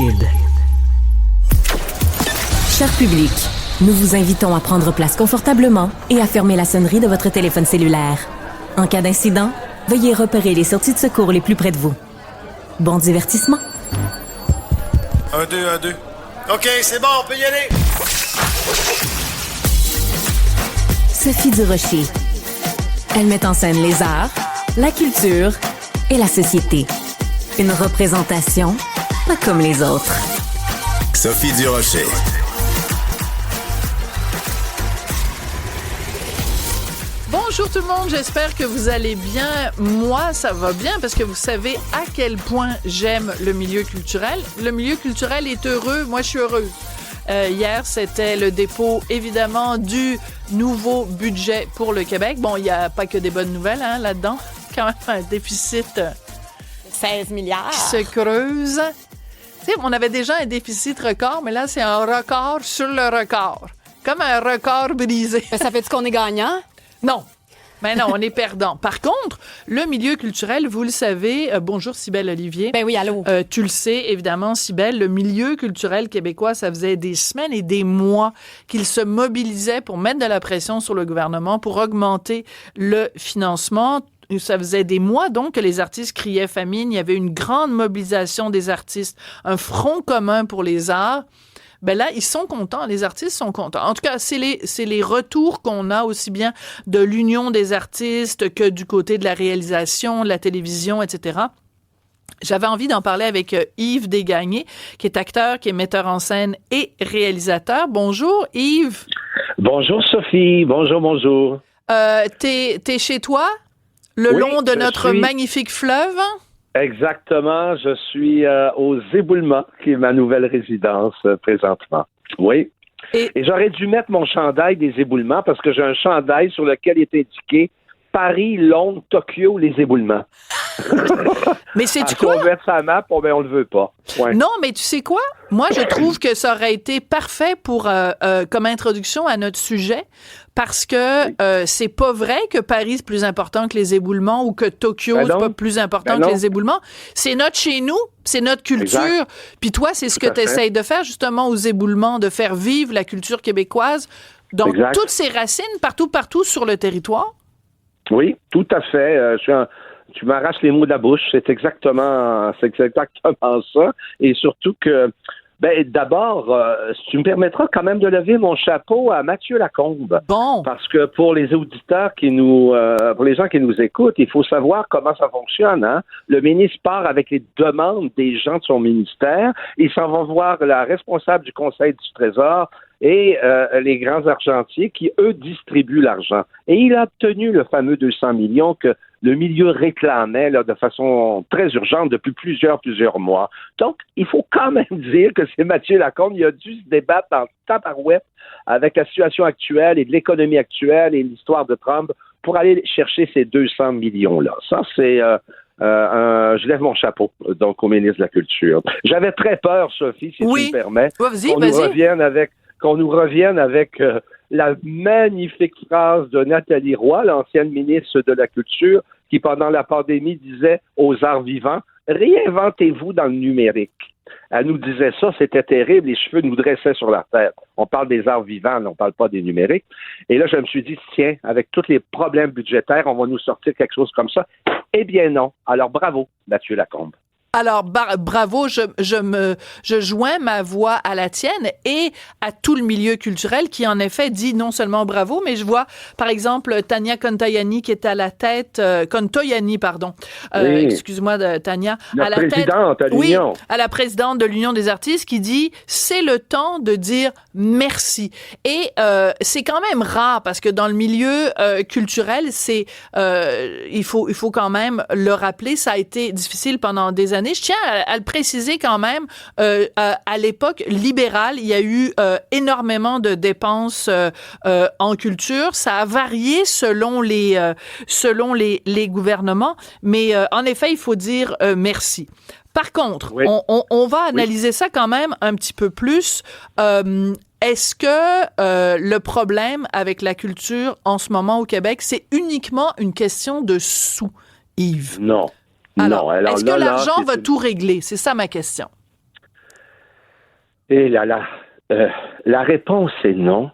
Cube. Cher public, nous vous invitons à prendre place confortablement et à fermer la sonnerie de votre téléphone cellulaire. En cas d'incident, veuillez repérer les sorties de secours les plus près de vous. Bon divertissement. 1, 2, 1, 2. OK, c'est bon, on peut y aller. Sophie Durocher. Elle met en scène les arts, la culture et la société. Une représentation pas comme les autres. Sophie Durocher. Bonjour tout le monde, j'espère que vous allez bien. Moi, ça va bien parce que vous savez à quel point j'aime le milieu culturel. Le milieu culturel est heureux, moi je suis heureuse. Hier, c'était le dépôt, évidemment, du nouveau budget pour le Québec. Bon, il n'y a pas que des bonnes nouvelles là-dedans. Quand même un déficit 16 milliards. Qui se creuse. Tu sais, on avait déjà un déficit record, mais là, c'est un record sur le record. Comme un record brisé. Ça fait-tu qu'on est gagnant? Non. Ben non, on est perdant. Par contre, le milieu culturel, vous le savez, bonjour Cybèle Olivier. Ben oui, allô. Tu le sais, évidemment, Cybèle, le milieu culturel québécois, ça faisait des semaines et des mois qu'il se mobilisait pour mettre de la pression sur le gouvernement, pour augmenter le financement. Ça faisait des mois, donc, que les artistes criaient famine. Il y avait une grande mobilisation des artistes, un front commun pour les arts. Ben là, ils sont contents, les artistes sont contents. En tout cas, c'est les retours qu'on a aussi bien de l'Union des artistes que du côté de la réalisation, de la télévision, etc. J'avais envie d'en parler avec Yves Desgagnés, qui est acteur, qui est metteur en scène et réalisateur. Bonjour, Yves. Bonjour, Sophie. Bonjour. T'es chez toi, long de notre magnifique fleuve? Exactement, je suis aux Éboulements, qui est ma nouvelle résidence présentement. Oui. Et j'aurais dû mettre mon chandail des Éboulements parce que j'ai un chandail sur lequel est indiqué Paris, Londres, Tokyo, les Éboulements. Mais sais-tu quoi? On veut mettre sa map, on le veut pas. Ouais. Non, mais tu sais quoi? Moi, je trouve que ça aurait été parfait pour comme introduction à notre sujet parce que c'est pas vrai que Paris c'est plus important que les éboulements ou que Tokyo c'est pas plus important que les éboulements. C'est notre chez nous, c'est notre culture. Exact. Puis toi, c'est ce que tu essayes de faire justement aux éboulements, de faire vivre la culture québécoise dans toutes ses racines, partout sur le territoire. Oui, tout à fait. Tu m'arraches les mots de la bouche. C'est exactement ça. Et surtout que, d'abord, tu me permettras quand même de lever mon chapeau à Mathieu Lacombe. Bon. Parce que pour les auditeurs pour les gens qui nous écoutent, il faut savoir comment ça fonctionne, hein. Le ministre part avec les demandes des gens de son ministère. Il s'en va voir la responsable du Conseil du Trésor et les grands argentiers qui, eux, distribuent l'argent. Et il a obtenu le fameux 200 millions que le milieu réclamait là, de façon très urgente depuis plusieurs mois. Donc, il faut quand même dire que c'est Mathieu Lacombe. Il a dû se débattre en tabarouette avec la situation actuelle et de l'économie actuelle et l'histoire de Trump pour aller chercher ces 200 millions-là. Ça, c'est... je lève mon chapeau, donc, au ministre de la Culture. J'avais très peur, Sophie, si tu me permets, qu'on nous revienne avec la magnifique phrase de Nathalie Roy, l'ancienne ministre de la Culture, qui, pendant la pandémie, disait aux arts vivants, réinventez-vous dans le numérique. Elle nous disait ça, c'était terrible, les cheveux nous dressaient sur la tête. On parle des arts vivants, on ne parle pas des numériques. Et là, je me suis dit, tiens, avec tous les problèmes budgétaires, on va nous sortir quelque chose comme ça. Eh bien non. Alors, bravo, Mathieu Lacombe. Alors, bravo, je joins ma voix à la tienne et à tout le milieu culturel qui, en effet, dit non seulement bravo, mais je vois, par exemple, Tania Contoyani qui est à la tête, excuse-moi, Tania. La présidente à l'Union. Oui, à la présidente de l'Union des artistes qui dit, c'est le temps de dire merci. Et c'est quand même rare parce que dans le milieu culturel, il faut quand même le rappeler, ça a été difficile pendant des années. Je tiens à le préciser quand même, à l'époque libérale, il y a eu énormément de dépenses en culture. Ça a varié selon les gouvernements, mais en effet, il faut dire merci. Par contre, on va analyser ça quand même un petit peu plus. Est-ce que le problème avec la culture en ce moment au Québec, c'est uniquement une question de sous, Yves? Non. Alors, est-ce que l'argent va tout régler? C'est ça ma question. Et la réponse est non.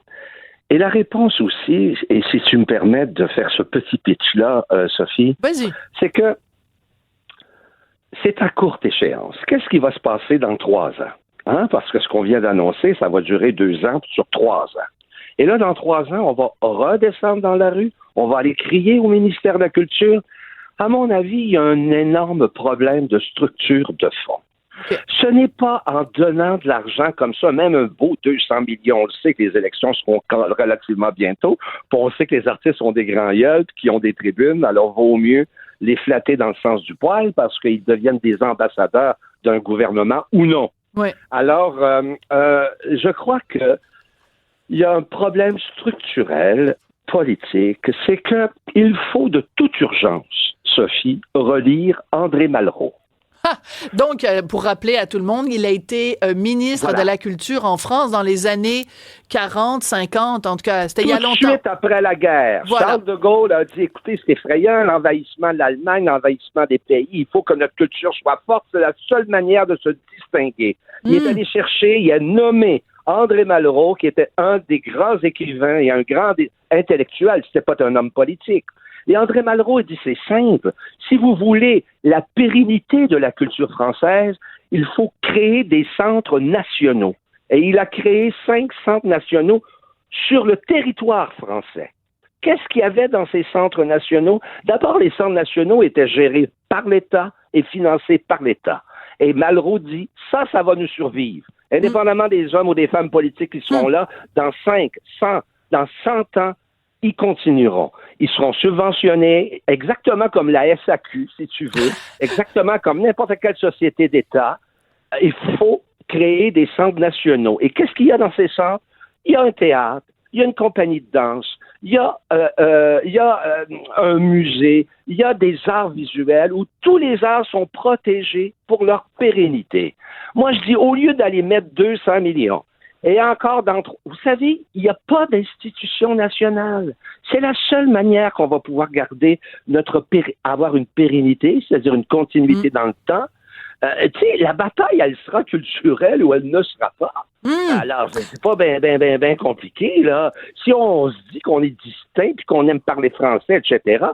Et la réponse aussi, et si tu me permets de faire ce petit pitch-là, Sophie, Vas-y. c'est que c'est à courte échéance. Qu'est-ce qui va se passer dans 3 ans? Hein? Parce que ce qu'on vient d'annoncer, ça va durer 2 ans sur 3 ans. Et là, dans 3 ans, on va redescendre dans la rue, on va aller crier au ministère de la Culture. À mon avis, il y a un énorme problème de structure de fond. Okay. Ce n'est pas en donnant de l'argent comme ça, même un beau 200 millions. On le sait que les élections seront relativement bientôt. Puis on sait que les artistes ont des grands yeux, qui ont des tribunes, alors vaut mieux les flatter dans le sens du poil parce qu'ils deviennent des ambassadeurs d'un gouvernement ou non. Ouais. Alors, je crois que il y a un problème structurel, politique, c'est que il faut de toute urgence, Sophie, relire André Malraux. Donc, pour rappeler à tout le monde, il a été ministre de la Culture en France dans les années 40, 50, en tout cas, c'était il y a longtemps. Tout de suite après la guerre, voilà. Charles de Gaulle a dit, écoutez, c'est effrayant, l'envahissement de l'Allemagne, l'envahissement des pays, il faut que notre culture soit forte, c'est la seule manière de se distinguer. Il est allé chercher, il a nommé André Malraux, qui était un des grands écrivains et un grand intellectuel, c'était pas un homme politique. Et André Malraux dit, c'est simple, si vous voulez la pérennité de la culture française, il faut créer des centres nationaux. Et il a créé 5 centres nationaux sur le territoire français. Qu'est-ce qu'il y avait dans ces centres nationaux? D'abord, les centres nationaux étaient gérés par l'État et financés par l'État. Et Malraux dit, ça va nous survivre. Indépendamment des hommes ou des femmes politiques qui seront là, dans 100 ans, ils continueront. Ils seront subventionnés exactement comme la SAQ, si tu veux, exactement comme n'importe quelle société d'État. Il faut créer des centres nationaux. Et qu'est-ce qu'il y a dans ces centres? Il y a un théâtre, il y a une compagnie de danse, il y a un musée, il y a des arts visuels où tous les arts sont protégés pour leur pérennité. Moi, je dis, au lieu d'aller mettre 200 millions, et encore vous savez, il n'y a pas d'institution nationale. C'est la seule manière qu'on va pouvoir garder avoir une pérennité, c'est-à-dire une continuité dans le temps. Tu sais, la bataille, elle sera culturelle ou elle ne sera pas. Alors, c'est pas ben compliqué, là. Si on se dit qu'on est distinct puis qu'on aime parler français, etc.,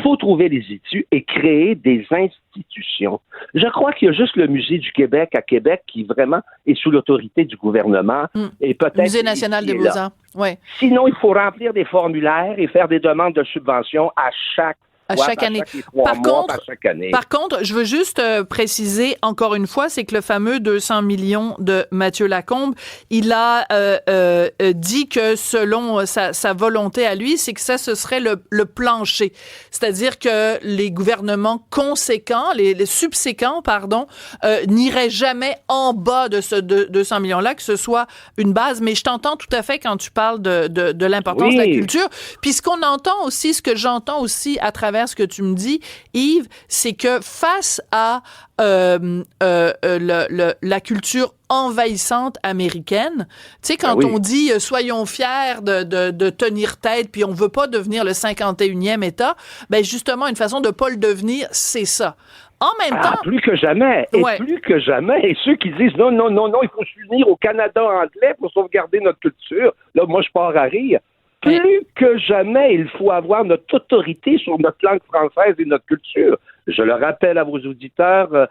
faut trouver les issues et créer des institutions. Je crois qu'il y a juste le Musée du Québec à Québec qui vraiment est sous l'autorité du gouvernement. Et peut-être Musée national des Beaux-Arts. Ouais. Sinon, il faut remplir des formulaires et faire des demandes de subventions à chaque année. Par contre, je veux juste préciser encore une fois, c'est que le fameux 200 millions de Mathieu Lacombe, il a dit que selon sa volonté à lui, c'est que ça, ce serait le plancher. C'est-à-dire que les gouvernements conséquents, les subséquents, n'iraient jamais en bas de ce 200 millions-là, que ce soit une base. Mais je t'entends tout à fait quand tu parles de l'importance de la culture. Puis ce que j'entends aussi à travers ce que tu me dis, Yves, c'est que face à la culture envahissante américaine, tu sais, quand on dit soyons fiers de tenir tête, puis on veut pas devenir le 51e État, ben justement, une façon de pas le devenir, c'est ça. En même temps... Plus que jamais. Plus que jamais. Et ceux qui disent non, il faut s'unir au Canada anglais pour sauvegarder notre culture, là, moi, je pars à rire. Plus que jamais, il faut avoir notre autorité sur notre langue française et notre culture. Je le rappelle à vos auditeurs,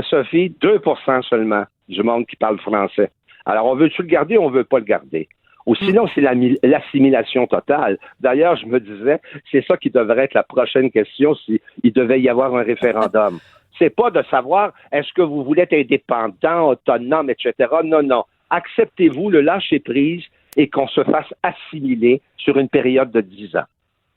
Sophie, 2% seulement du monde qui parle français. Alors, on veut-tu le garder ou on veut pas le garder? Ou sinon, c'est l'assimilation totale. D'ailleurs, je me disais, c'est ça qui devrait être la prochaine question s'il devait y avoir un référendum. C'est pas de savoir, est-ce que vous voulez être indépendant, autonome, etc. Non. Acceptez-vous le lâcher-prise et qu'on se fasse assimiler sur une période de 10 ans.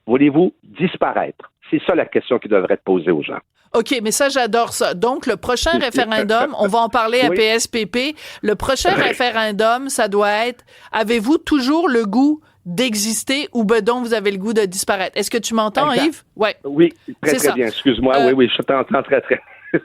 Voulez-vous disparaître? C'est ça la question qui devrait être posée aux gens. OK, mais ça, j'adore ça. Donc, le prochain référendum, on va en parler à PSPP. Le prochain référendum, ça doit être, avez-vous toujours le goût d'exister ou ben donc vous avez le goût de disparaître? Est-ce que tu m'entends, Yves? Ouais. Oui, très bien. Excuse-moi. Oui, je t'entends très.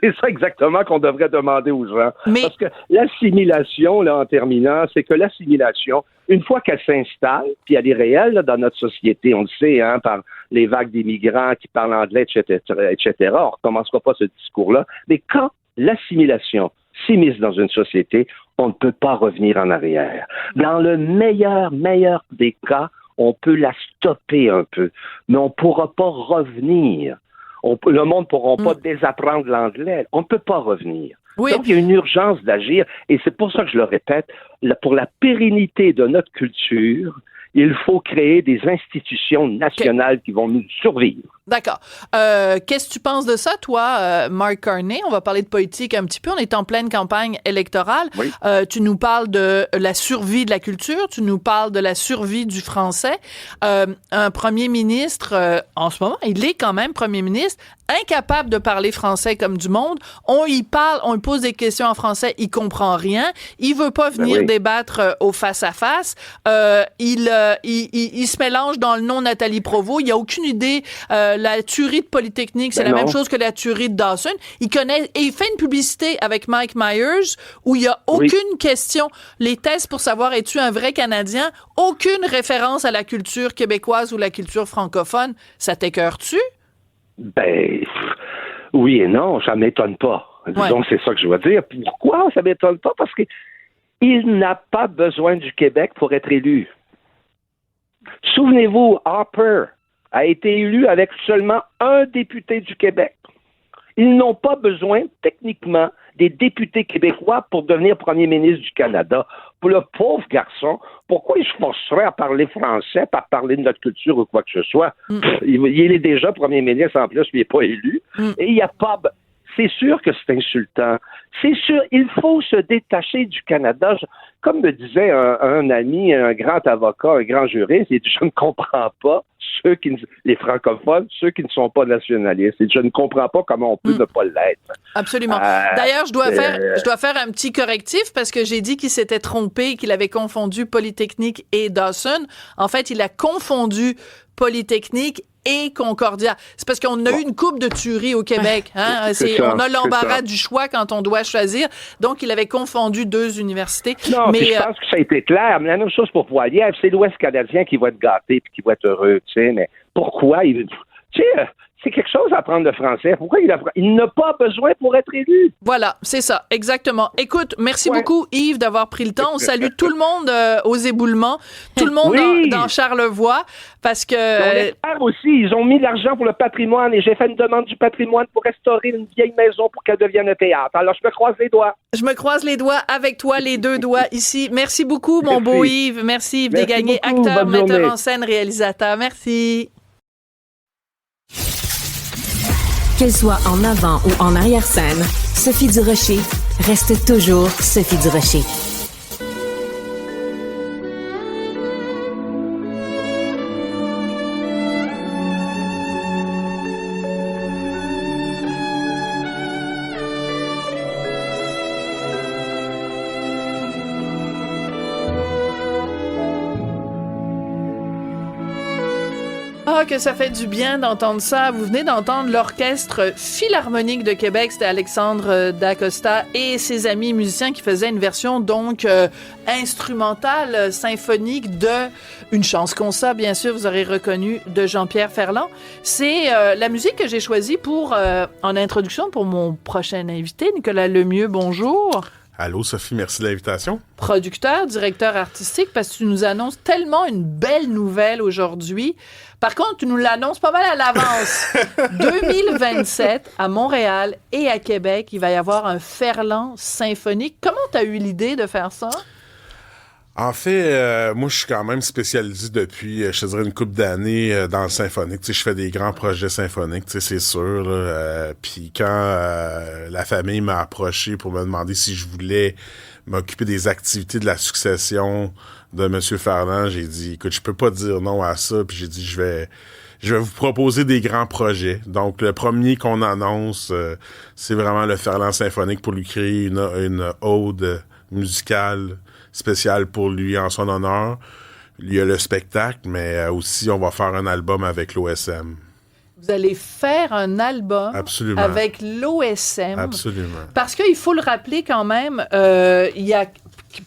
C'est ça exactement qu'on devrait demander aux gens. Parce que l'assimilation, là, en terminant, c'est que l'assimilation, une fois qu'elle s'installe, puis elle est réelle là, dans notre société, on le sait, par les vagues d'immigrants qui parlent anglais, etc., on ne recommencera pas ce discours-là. Mais quand l'assimilation s'immisce dans une société, on ne peut pas revenir en arrière. Dans le meilleur des cas, on peut la stopper un peu, mais on ne pourra pas revenir. Le monde ne pourra pas désapprendre l'anglais. On ne peut pas revenir. Oui. Donc, il y a une urgence d'agir, et c'est pour ça que je le répète, pour la pérennité de notre culture, il faut créer des institutions nationales qui vont nous survivre. D'accord. Qu'est-ce que tu penses de ça, toi, Mark Carney? On va parler de politique un petit peu. On est en pleine campagne électorale. Oui. Tu nous parles de la survie de la culture. Tu nous parles de la survie du français. Un premier ministre, en ce moment, il est quand même premier ministre, incapable de parler français comme du monde. On y parle, on lui pose des questions en français, il comprend rien. Il veut pas venir débattre au face-à-face. Il se mélange dans le nom Nathalie Provost. Il a aucune idée. La tuerie de Polytechnique, c'est la même chose que la tuerie de Dawson. Il connaît et il fait une publicité avec Mike Myers où il y a aucune question. Les tests pour savoir es-tu un vrai Canadien, aucune référence à la culture québécoise ou la culture francophone. Ça t'écœure-tu? Ben, oui et non, ça m'étonne pas. Disons, c'est ça que je veux dire. Pourquoi ça m'étonne pas? Parce qu'il n'a pas besoin du Québec pour être élu. Souvenez-vous, Harper a été élu avec seulement un député du Québec. Ils n'ont pas besoin, techniquement, des députés québécois pour devenir premier ministre du Canada. Pour le pauvre garçon, pourquoi il se forcerait à parler français, à parler de notre culture ou quoi que ce soit? Il est déjà premier ministre en plus, il n'est pas élu. Et il n'y a pas... C'est sûr que c'est insultant. C'est sûr, il faut se détacher du Canada. Comme me disait un ami, un grand avocat, un grand juriste, il dit, je ne comprends pas les francophones, ceux qui ne sont pas nationalistes. Et je ne comprends pas comment on peut ne pas l'être. Absolument. D'ailleurs, je dois faire un petit correctif parce que j'ai dit qu'il s'était trompé, qu'il avait confondu Polytechnique et Dawson. En fait, il a confondu Polytechnique et Concordia. C'est parce qu'on a eu une couple de tueries au Québec. Hein? On a l'embarras du choix quand on doit choisir. Donc, il avait confondu deux universités. Non, mais je pense que ça a été clair. Mais la même chose pour Poilievre. C'est l'Ouest canadien qui va être gâté et qui va être heureux. Tu sais, mais pourquoi? C'est quelque chose à apprendre le français. Pourquoi il n'a pas besoin pour être élu? Voilà, c'est ça, exactement. Écoute, merci beaucoup, Yves, d'avoir pris le temps. On salue tout le monde aux éboulements, tout le monde dans Charlevoix, parce que... On espère aussi, ils ont mis de l'argent pour le patrimoine et j'ai fait une demande du patrimoine pour restaurer une vieille maison pour qu'elle devienne un théâtre. Alors, je me croise les doigts. Je me croise les doigts avec toi, les deux doigts ici. Merci beaucoup, mon beau Yves. Merci, Yves Desgagnés, acteur, metteur en scène, réalisateur. Merci. Qu'elle soit en avant ou en arrière-scène, Sophie Durocher reste toujours Sophie Durocher. Ah, que ça fait du bien d'entendre ça. Vous venez d'entendre l'Orchestre Philharmonique de Québec. C'était Alexandre Dacosta et ses amis musiciens qui faisaient une version donc instrumentale, symphonique de Une chance qu'on ça, bien sûr, vous aurez reconnu, de Jean-Pierre Ferland. C'est la musique que j'ai choisie pour en introduction pour mon prochain invité, Nicolas Lemieux. Bonjour. Allô, Sophie, merci de l'invitation. Producteur, directeur artistique, parce que tu nous annonces tellement une belle nouvelle aujourd'hui. Par contre, tu nous l'annonces pas mal à l'avance. 2027, à Montréal et à Québec, il va y avoir un Ferland symphonique. Comment tu as eu l'idée de faire ça? En fait, moi, je suis quand même spécialisé depuis, je te dirais, une couple d'années dans le symphonique. Tu sais, je fais des grands projets symphoniques, tu sais, c'est sûr. Puis quand la famille m'a approché pour me demander si je voulais m'occuper des activités de la succession de M. Ferland, j'ai dit, écoute, je peux pas dire non à ça. Puis j'ai dit, je vais vous proposer des grands projets. Donc, le premier qu'on annonce, c'est vraiment le Ferland symphonique pour lui créer une ode musicale spécial pour lui en son honneur. Il y a le spectacle, mais aussi on va faire un album avec l'OSM. Vous allez faire un album Absolument. Avec l'OSM. Absolument. Parce qu'il faut le rappeler quand même, il y a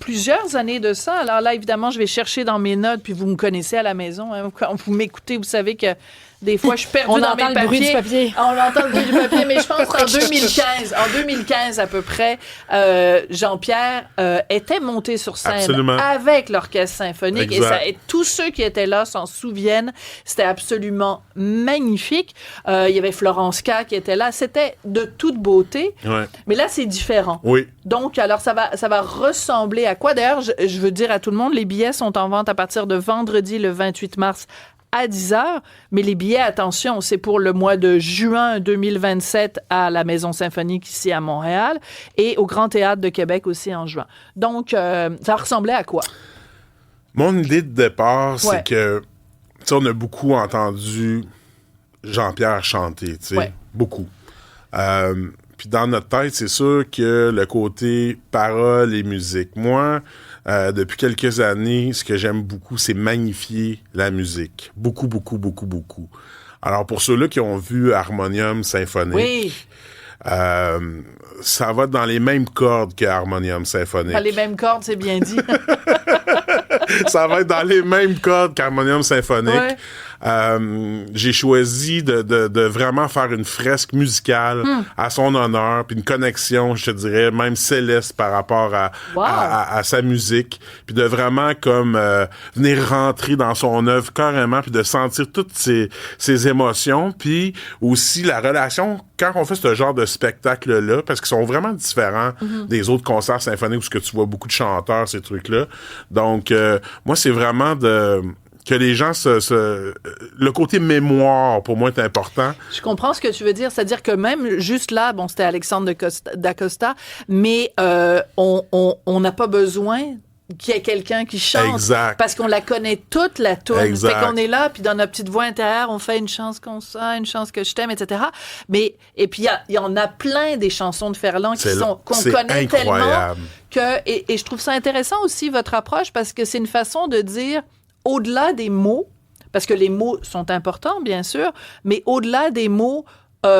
plusieurs années de ça. Alors là, évidemment, je vais chercher dans mes notes, puis vous me connaissez à la maison. Hein, quand vous m'écoutez, vous savez que Des fois, je suis perdue dans mes papiers. On entend le bruit du papier. On entend le bruit du papier, mais je pense qu'en 2015, en 2015 à peu près, Jean-Pierre était monté sur scène Absolument. avec l'orchestre symphonique. Exact. Et tous ceux qui étaient là s'en souviennent. C'était absolument magnifique. Il y avait Florence K qui était là. C'était de toute beauté. Ouais. Mais là, c'est différent. Oui. Donc, alors, ça va ressembler à quoi? D'ailleurs, je veux dire à tout le monde, les billets sont en vente à partir de vendredi, le 28 mars, à 10h. Mais les billets, attention, c'est pour le mois de juin 2027 à la Maison Symphonique ici à Montréal et au Grand Théâtre de Québec aussi en juin. Donc, ça ressemblait à quoi? Mon idée de départ, Ouais. c'est que, tu sais, on a beaucoup entendu Jean-Pierre chanter, tu sais. Ouais. Beaucoup. Puis dans notre tête, c'est sûr que le côté paroles et musique. Moi, depuis quelques années, ce que j'aime beaucoup, c'est magnifier la musique. Beaucoup, beaucoup, beaucoup, beaucoup. Alors, pour ceux-là qui ont vu Harmonium Symphonique, Oui, ça va dans les mêmes cordes que Harmonium Symphonique. pas les mêmes cordes, c'est bien dit. Ça va être dans les mêmes cordes qu'Harmonium Symphonique. Ouais. J'ai choisi de vraiment faire une fresque musicale à son honneur, puis une connexion, je te dirais, même céleste par rapport Wow. à sa musique, puis de vraiment comme venir rentrer dans son œuvre carrément, puis de sentir toutes ses émotions, puis aussi la relation quand on fait ce genre de spectacle-là, parce qu'ils sont vraiment différents des autres concerts symphoniques où ce que tu vois beaucoup de chanteurs, ces trucs-là. Donc, moi, c'est vraiment que les gens le côté mémoire, pour moi, est important. Je comprends ce que tu veux dire. C'est-à-dire que même juste là, bon, c'était Alexandre d'Acosta, mais on n'a pas besoin qu'il y ait quelqu'un qui chante. Exact. Parce qu'on la connaît toute, la toune. Exact. Fait qu'on est là, puis dans notre petite voix intérieure, on fait une chance comme ça, une chance que je t'aime, etc. Mais, et puis, il y en a plein des chansons de Ferland qu'on connaît incroyable. tellement que, et je trouve ça intéressant aussi, votre approche, parce que c'est une façon de dire, au-delà des mots, parce que les mots sont importants, bien sûr, mais au-delà des mots,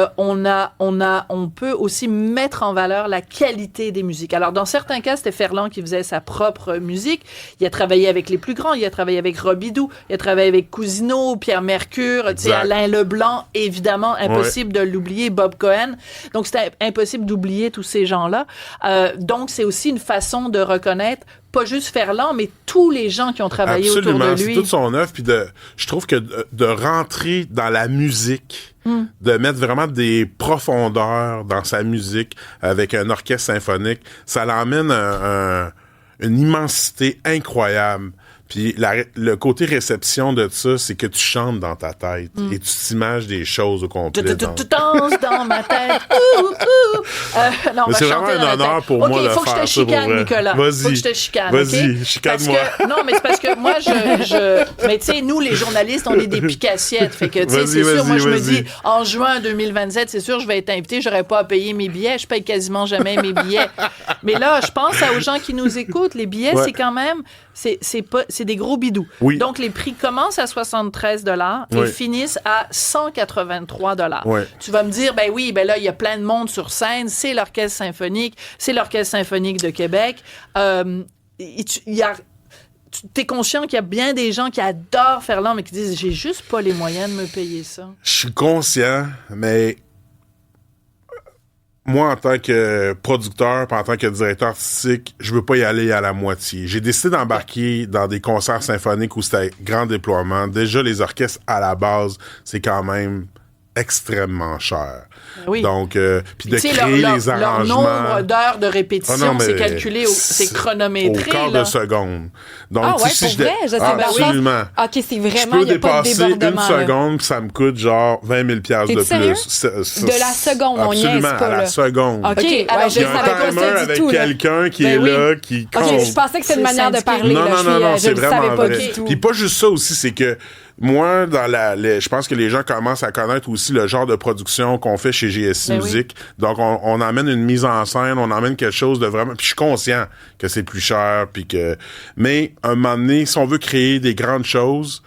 on peut aussi mettre en valeur la qualité des musiques. Alors, dans certains cas, c'était Ferland qui faisait sa propre musique. Il a travaillé avec les plus grands. Il a travaillé avec Robidoux. Il a travaillé avec Cousineau, Pierre Mercure, Alain Leblanc. Évidemment, impossible de l'oublier, Bob Cohen. Donc, c'était impossible d'oublier tous ces gens-là. Donc, c'est aussi une façon de reconnaître pas juste Ferland, mais tous les gens qui ont travaillé autour de lui. C'est toute son œuvre. Puis je trouve que de rentrer dans la musique, de mettre vraiment des profondeurs dans sa musique avec un orchestre symphonique, ça l'emmène une immensité incroyable. Puis le côté réception de ça, c'est que tu chantes dans ta tête et tu t'images des choses au complet. Tu danses dans ma tête. Non, on va c'est chanter vraiment dans un la honneur tête. pour moi de faut que je faire te ça pour chicane, vrai. Nicolas. Vas-y. Faut que je te chicane. Vas-y, OK? chicane-moi. Non, mais c'est parce que moi, mais tu sais, nous, les journalistes, on est des picassiettes. Fait que, tu sais, c'est sûr, moi, je me dis, en juin 2027, c'est sûr, je vais être invité, j'aurais pas à payer mes billets. Je paye quasiment jamais mes billets. Mais là, je pense aux gens qui nous écoutent. Les billets, c'est quand même, c'est des gros bidous. Oui. Donc, les prix commencent à 73 $ et finissent à 183 $. Oui. Tu vas me dire, ben oui, ben là, il y a plein de monde sur scène, c'est l'Orchestre symphonique de Québec. T'es conscient qu'il y a bien des gens qui adorent Ferland, mais qui disent, j'ai juste pas les moyens de me payer ça. Je suis conscient, mais moi, en tant que producteur, puis en tant que directeur artistique, je veux pas y aller à la moitié. J'ai décidé d'embarquer dans des concerts symphoniques où c'était grand déploiement. Déjà, les orchestres, à la base, c'est quand même extrêmement cher. Oui. Donc, puis de créer les arrangements. Leur nombre d'heures de répétition, c'est calculé, c'est chronométré. Au quart de seconde. Donc, ouais, pour vrai? Je sais pas. Absolument. OK, c'est vraiment, je peux il n'y a pas de dépasser débordement. une seconde, puis ça me coûte genre 20 000 $. T'es-tu sérieux? De la seconde, on niaise pas, à la seconde. seconde. OK, alors Il y a un timer avec quelqu'un qui est là, qui compte. OK, je pensais que c'était une manière de parler. Non, je c'est ne savais vraiment pas vrai. du tout. Puis pas juste ça aussi, c'est que moi, je pense que les gens commencent à connaître aussi le genre de production qu'on fait chez GSI Musique. Donc, on emmène une mise en scène, on emmène quelque chose de vraiment... Puis je suis conscient que c'est plus cher, puis que... Mais, à un moment donné, si on veut créer des grandes choses,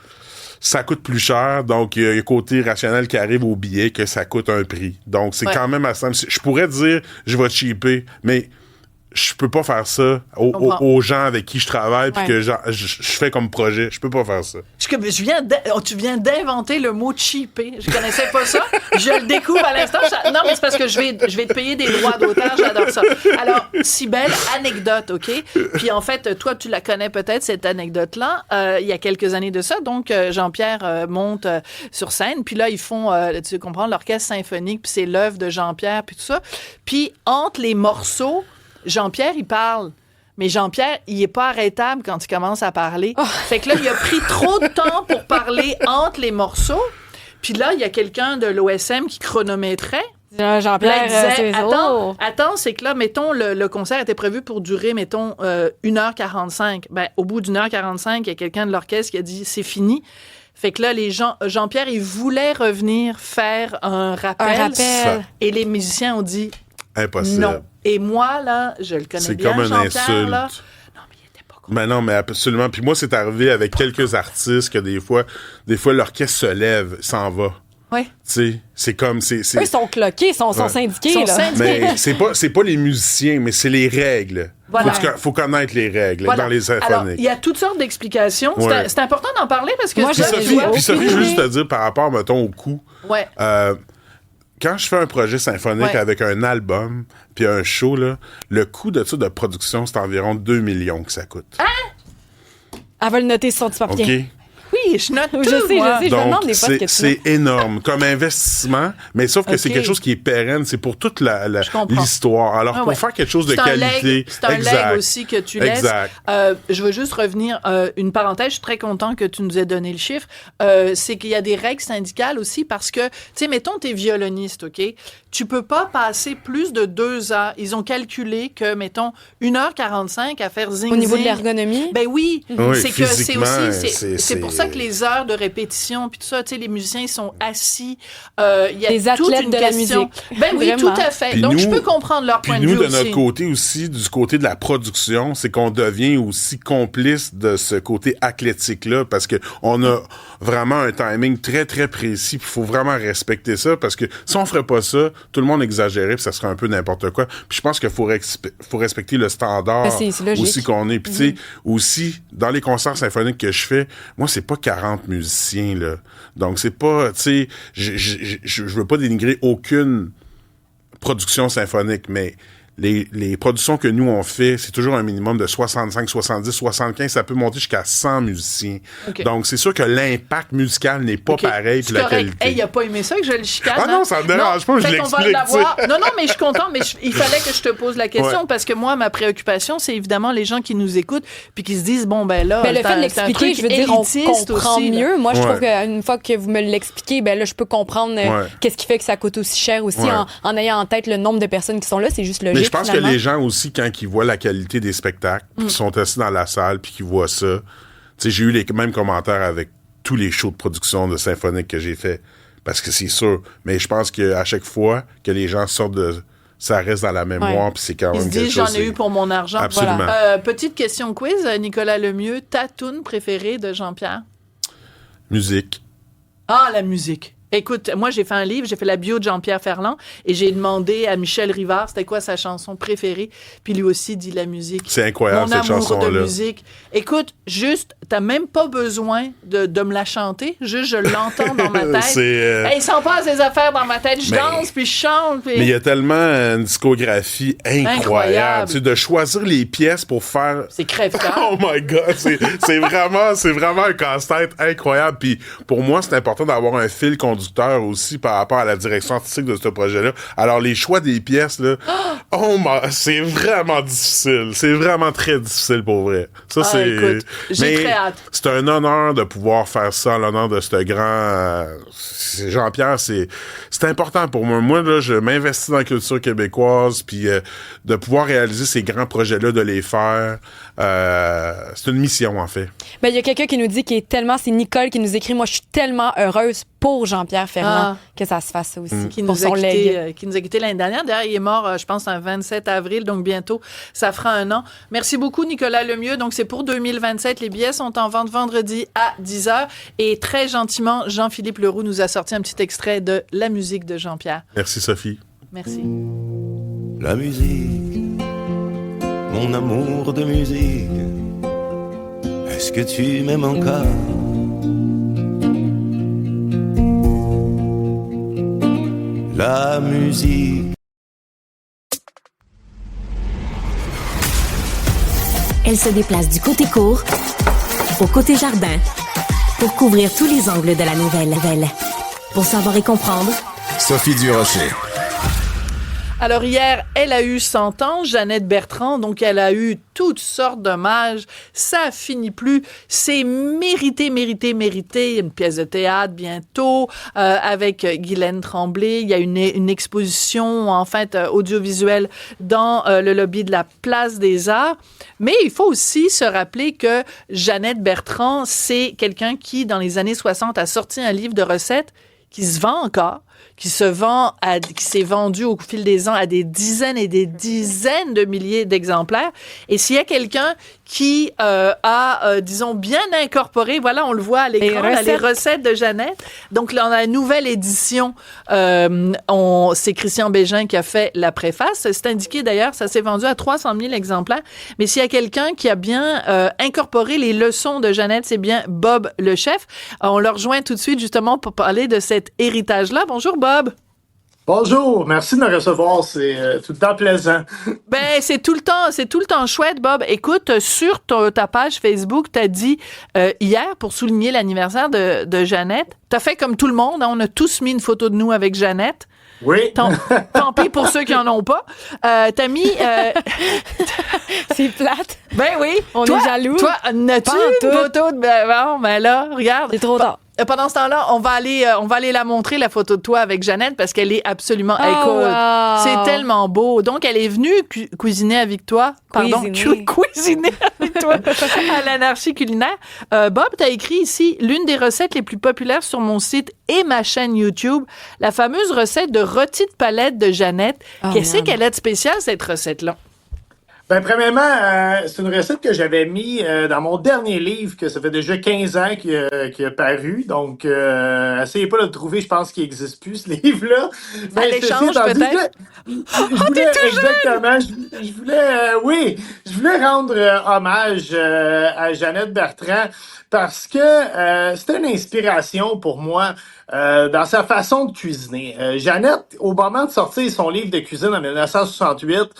ça coûte plus cher. Donc, il y a le côté rationnel qui arrive au billet que ça coûte un prix. Donc, c'est quand même assez simple. Je pourrais dire, je vais cheaper, mais je peux pas faire ça aux gens avec qui je travaille puis que je fais comme projet. Je peux pas faire ça. Tu viens d'inventer le mot cheaper. Je connaissais pas ça. Je le découvre à l'instant. Non, mais c'est parce que je vais te payer des droits d'auteur. J'adore ça. Alors, Cybèle, anecdote, OK? Puis en fait, toi, tu la connais peut-être, cette anecdote-là. Il y a quelques années de ça. Donc, Jean-Pierre monte sur scène. Puis là, ils font, tu comprends, l'orchestre symphonique. Puis c'est l'œuvre de Jean-Pierre, puis tout ça. Puis entre les morceaux, Jean-Pierre, il parle. Mais Jean-Pierre, il est pas arrêtable quand il commence à parler. Oh. Fait que là, il a pris trop de temps pour parler entre les morceaux. Puis là, il y a quelqu'un de l'OSM qui chronométrait. Jean-Pierre, disait, attends, c'est que là, mettons, le concert était prévu pour durer, mettons, 1h45. Ben, au bout d'1h45, il y a quelqu'un de l'orchestre qui a dit, c'est fini. Fait que là, Jean-Pierre, il voulait revenir faire un rappel. Et les musiciens ont dit... Impossible. Non. Et moi, là, je le connais bien, comme Jean-Pierre, une insulte. là. Non, mais il était pas content. Mais non, mais absolument. Puis moi, c'est arrivé avec quelques artistes que des fois, l'orchestre se lève, s'en va. Oui. Tu sais, c'est comme... Eux, ils sont cloqués, ils sont syndiqués, là. Mais c'est pas les musiciens, mais c'est les règles. Voilà. Faut connaître les règles dans les symphoniques. Alors, il y a toutes sortes d'explications. Ouais. C'est important d'en parler parce que... Moi, Sophie, juste te dire, par rapport, mettons, au coût... Ouais. Quand je fais un projet symphonique avec un album puis un show, là, le coût de ça de production, c'est environ 2 millions que ça coûte. Hein? Elle va le noter sur son petit papier. OK. Oui, je note tout, je sais, Donc, je me demande des fois ce que tu c'est énorme comme investissement, mais sauf que c'est quelque chose qui est pérenne, c'est pour toute l'histoire. Alors, pour faire quelque chose de qualité... C'est un leg aussi que tu laisses. Je veux juste revenir, une parenthèse, je suis très content que tu nous aies donné le chiffre, c'est qu'il y a des règles syndicales aussi parce que, tu sais, mettons, t'es violoniste, OK? Tu peux pas passer plus de 2 heures. Ils ont calculé que, mettons, 1h45 à faire zing-zing. Au niveau de l'ergonomie? Ben oui. C'est que c'est aussi... C'est pour ça que les heures de répétition, puis tout ça, tu sais, les musiciens, ils sont assis. Il y a les athlètes de la musique. Ben oui, tout à fait. Puis donc, nous, je peux comprendre leur point de vue aussi. Puis nous, de notre côté aussi, du côté de la production, c'est qu'on devient aussi complice de ce côté athlétique-là parce que on a vraiment un timing très, très précis. Puis il faut vraiment respecter ça parce que si on ferait pas ça, tout le monde exagérait puis ça serait un peu n'importe quoi. Puis je pense qu'il faut respecter le standard aussi qu'on est. Puis tu sais, aussi, dans les concerts symphoniques que je fais, moi, c'est pas 40 musiciens, là. Donc, c'est pas, tu sais, je veux pas dénigrer aucune production symphonique, mais les productions que nous, on fait, c'est toujours un minimum de 65, 70, 75. Ça peut monter jusqu'à 100 musiciens. Okay. Donc, c'est sûr que l'impact musical n'est pas pareil, puis la qualité. Hey, il a pas aimé ça que je le chicane. Ah non, ça me dérange pas, je l'explique. Non, mais je suis content, mais il fallait que je te pose la question parce que moi, ma préoccupation, c'est évidemment les gens qui nous écoutent puis qui se disent, bon, ben là, le fait de l'expliquer, je veux dire, on comprend aussi, mieux. Moi, je trouve qu'une fois que vous me l'expliquez, ben là, je peux comprendre qu'est-ce qui fait que ça coûte aussi cher aussi en ayant en tête le nombre de personnes qui sont là. C'est juste logique. Je pense que les gens aussi, quand ils voient la qualité des spectacles, qui sont assis dans la salle, puis qu'ils voient ça, tu sais, j'ai eu les mêmes commentaires avec tous les shows de production de symphonique que j'ai fait, parce que c'est sûr. Mais je pense qu'à chaque fois que les gens sortent de... ça reste dans la mémoire, puis c'est quand même quelque chose... Ils se disent, j'en ai eu pour mon argent. Absolument. Voilà. Petite question quiz, Nicolas Lemieux, ta toune préférée de Jean-Pierre? Musique. Ah, la musique. Écoute, moi, j'ai fait un livre, j'ai fait la bio de Jean-Pierre Ferland et j'ai demandé à Michel Rivard c'était quoi sa chanson préférée, puis lui aussi dit la musique. C'est incroyable, cette chanson-là. Mon amour de musique. Écoute, juste, t'as même pas besoin de me la chanter, juste je l'entends dans ma tête. Il s'en passe des affaires dans ma tête, je danse, puis je chante. Puis... Mais il y a tellement une discographie incroyable. Tu sais, de choisir les pièces pour faire... C'est crève-cœur. Oh my God, c'est vraiment un casse-tête incroyable. Puis pour moi, c'est important d'avoir un fil conducteur aussi par rapport à la direction artistique de ce projet-là. Alors, les choix des pièces, là, c'est vraiment difficile. C'est vraiment très difficile pour vrai. Ça, écoute, j'ai très hâte. C'est un honneur de pouvoir faire ça en l'honneur de ce grand... Jean-Pierre, c'est important pour moi. Moi, là, je m'investis dans la culture québécoise, puis de pouvoir réaliser ces grands projets-là, de les faire, c'est une mission, en fait. Ben, il y a quelqu'un qui nous dit c'est Nicole qui nous écrit, moi, je suis tellement heureuse pour Jean-Pierre Ferland que ça se fasse ça aussi, qui nous a quitté l'année dernière. D'ailleurs, il est mort, je pense, un 27 avril, donc bientôt, ça fera 1 an. Merci beaucoup, Nicolas Lemieux. Donc, c'est pour 2027. Les billets sont en vente vendredi à 10h. Et très gentiment, Jean-Philippe Leroux nous a sorti un petit extrait de la musique de Jean-Pierre. Merci, Sophie. Merci. La musique mon amour de musique, est-ce que tu m'aimes encore? La musique. Elle se déplace du côté court au côté jardin pour couvrir tous les angles de la nouvelle. Pour savoir et comprendre, Sophie Durocher. Alors hier, elle a eu 100 ans, Jeannette Bertrand, donc elle a eu toutes sortes d'hommages, ça finit plus, c'est mérité, une pièce de théâtre bientôt, avec Guylaine Tremblay, il y a une exposition, en fait, audiovisuelle dans le lobby de la Place des Arts, mais il faut aussi se rappeler que Jeannette Bertrand, c'est quelqu'un qui, dans les années 60, a sorti un livre de recettes qui se vend encore, qui s'est vendu au fil des ans à des dizaines et des dizaines de milliers d'exemplaires. Et s'il y a quelqu'un qui a, disons, bien incorporé, voilà, on le voit à l'écran, les recettes de Jeannette. Donc, là, on a la nouvelle édition. C'est Christian Bégin qui a fait la préface. C'est indiqué, d'ailleurs, ça s'est vendu à 300 000 exemplaires. Mais s'il y a quelqu'un qui a bien incorporé les leçons de Jeannette, c'est bien Bob le chef. On le rejoint tout de suite, justement, pour parler de cet héritage-là. Bonjour, Bob. Bonjour, merci de me recevoir, c'est tout le temps plaisant. Ben, c'est tout le temps chouette, Bob. Écoute, sur ta page Facebook, t'as dit hier, pour souligner l'anniversaire de Jeannette, t'as fait comme tout le monde, hein, on a tous mis une photo de nous avec Jeannette. Oui. Tant pis pour ceux qui en ont pas. T'as mis... C'est plate. Ben oui. On est jaloux. Toi, n'as-tu une photo de... Ben là, regarde. C'est trop tard. Pendant ce temps-là, on va aller la montrer, la photo de toi avec Jeannette, parce qu'elle est absolument wow. C'est tellement beau. Donc, elle est venue cuisiner avec toi. Cuisiner avec toi à l'Anarchie culinaire. Bob, t'as écrit ici l'une des recettes les plus populaires sur mon site et ma chaîne YouTube, la fameuse recette de rôti de palette de Jeannette. Qu'est-ce qu'elle a de spécial, cette recette-là? Ben, premièrement, c'est une recette que j'avais mis dans mon dernier livre, que ça fait déjà 15 ans qu'il a paru. Donc, essayez pas de le trouver, je pense qu'il n'existe plus, ce livre-là. À l'échange, peut-être? Exactement. Je voulais rendre hommage à Jeannette Bertrand parce que c'était une inspiration pour moi dans sa façon de cuisiner. Jeannette, au moment de sortir son livre de cuisine en 1968,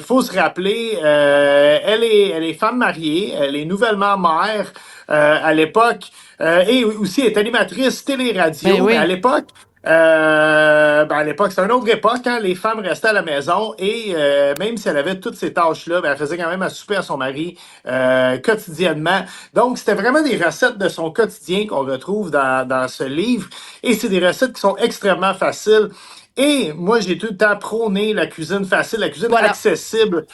faut se rappeler, elle est femme mariée, elle est nouvellement mère à l'époque, et aussi est animatrice télé-radio. Ben oui. Mais à l'époque, c'est une autre époque, hein, les femmes restaient à la maison et même si elle avait toutes ces tâches-là, elle faisait quand même à souper à son mari quotidiennement. Donc, c'était vraiment des recettes de son quotidien qu'on retrouve dans ce livre et c'est des recettes qui sont extrêmement faciles. Et moi, j'ai tout le temps prôné la cuisine facile, la cuisine accessible